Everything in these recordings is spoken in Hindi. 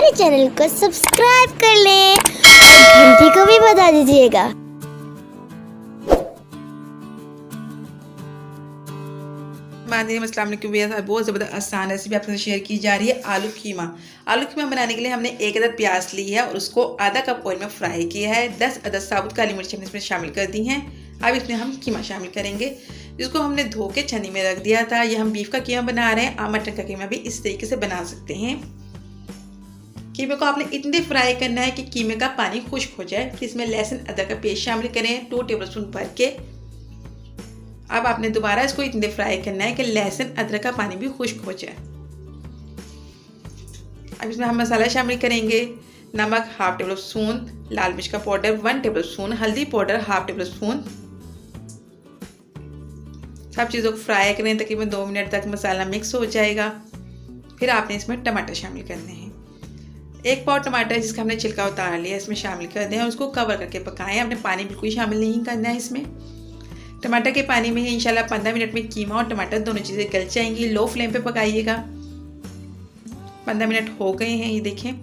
हमारे चैनल को सब्सक्राइब कर लें और घंटी को भी बजा दीजिएगा। अस्सलाम वालेकुम भैया, बहुत ज़बरदस्त आसान रेसिपी आपके साथ शेयर की जा रही है। आलू कीमा। आलू कीमा बनाने के लिए हमने एक अदद प्याज ली है और उसको आधा कप ऑयल में फ्राई किया है। 10 अदद साबुत काली मिर्च हमने इसमें शामिल कर दी हैं। अब इसमें हम कीमा शामिल करेंगे, जिसको हमने धो के छन्नी में रख दिया था। ये हम बीफ का कीमा बना रहे हैं। आप मटन का कीमा भी इस तरीके से बना सकते हैं। कीमे को आपने इतने फ्राई करना है कि कीमे का पानी खुश्क हो जाए। फिर इसमें लहसुन अदरक का पेस्ट शामिल करें 2 टेबलस्पून भर के। अब आपने दोबारा इसको इतने फ्राई करना है कि लहसुन अदरक का पानी भी खुश्क हो जाए। अब इसमें हम मसाला शामिल करेंगे। नमक 1/2 टेबल स्पून, लाल मिर्च का पाउडर 1 टेबल स्पून, हल्दी पाउडर 1/2 टेबल स्पून। सब चीज़ों को फ्राई करें, तकरीबन 2 मिनट तक मसाला मिक्स हो जाएगा। फिर आपने इसमें टमाटर शामिल करने हैं। 1 पाव टमाटर जिसका हमने छिलका उतार लिया इसमें शामिल कर दें और उसको कवर करके पकाएं। आपने पानी बिल्कुल शामिल नहीं करना है इसमें। टमाटर के पानी में ही इंशाल्लाह 15 मिनट में कीमा और टमाटर दोनों चीज़ें गल जाएंगी। लो फ्लेम पे पकाइएगा। 15 मिनट हो गए हैं, ये देखें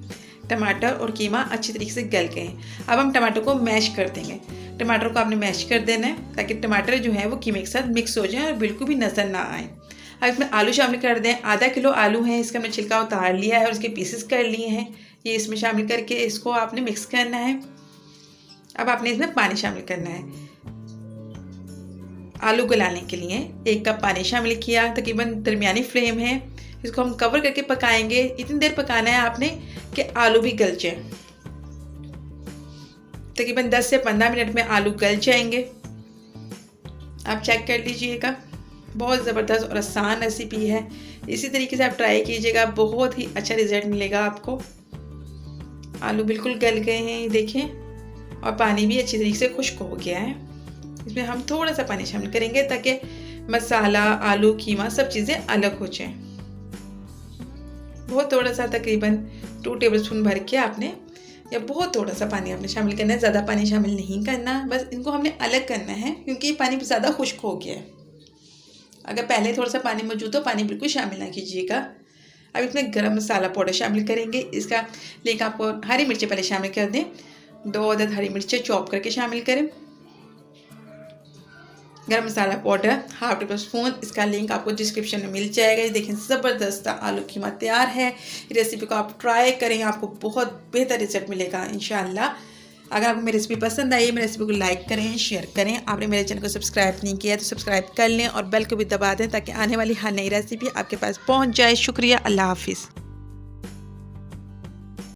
टमाटर और कीमा अच्छी तरीके से गल गए हैं। अब हम टमाटर को मैश कर देंगे। टमाटर को आपने मैश कर देना है ताकि टमाटर जो है वो कीमे के साथ मिक्स हो जाए और बिल्कुल भी नज़र ना आए। अब इसमें आलू शामिल कर दें। आधा किलो आलू है, इसका हमने छिलका उतार लिया है और इसके पीसेस कर लिए हैं। ये इसमें शामिल करके इसको आपने मिक्स करना है। अब आपने इसमें पानी शामिल करना है। आलू गलाने के लिए 1 कप पानी शामिल किया। तकरीबन दरमियानी फ्लेम है, इसको हम कवर करके पकाएंगे। इतनी देर पकाना है आपने कि आलू भी गल जाए। तकरीबन 10 से 15 मिनट में आलू गल जाएंगे। आप चेक कर लीजिएगा। बहुत ज़बरदस्त और आसान रेसिपी है। इसी तरीके से आप ट्राई कीजिएगा, बहुत ही अच्छा रिजल्ट मिलेगा आपको। आलू बिल्कुल गल गए हैं, ये देखें, और पानी भी अच्छी तरीके से खुश्क हो गया है। इसमें हम थोड़ा सा पानी शामिल करेंगे ताकि मसाला, आलू, कीमा सब चीज़ें अलग हो जाएं। बहुत थोड़ा सा, तकरीबन 2 टेबलस्पून भर के आपने, या बहुत थोड़ा सा पानी आपने शामिल करना है। ज़्यादा पानी शामिल नहीं करना, बस इनको हमने अलग करना है क्योंकि ये पानी ज़्यादा खुश्क हो गया है। अगर पहले थोड़ा सा पानी मौजूद हो, पानी बिल्कुल शामिल ना कीजिएगा। अब इसमें गरम मसाला पाउडर शामिल करेंगे। इसका लिंक आपको, हरी मिर्चें पहले शामिल कर दें। 2 अदद हरी मिर्चें चॉप करके शामिल करें। गरम मसाला पाउडर 1/2 टेबल स्पून, इसका लिंक आपको डिस्क्रिप्शन में मिल जाएगा। ये देखें ज़बरदस्त आलू कीमा तैयार है। रेसिपी को आप ट्राई करें, आपको बहुत बेहतर रिजल्ट मिलेगा इंशाल्लाह। अगर आपको मेरी रेसिपी पसंद आई, मेरी रेसिपी को लाइक करें, शेयर करें। आपने मेरे चैनल को सब्सक्राइब नहीं किया तो सब्सक्राइब कर लें और बेल को भी दबा दें ताकि आने वाली हर नई रेसिपी आपके पास पहुँच जाए। शुक्रिया, अल्लाह हाफिज़।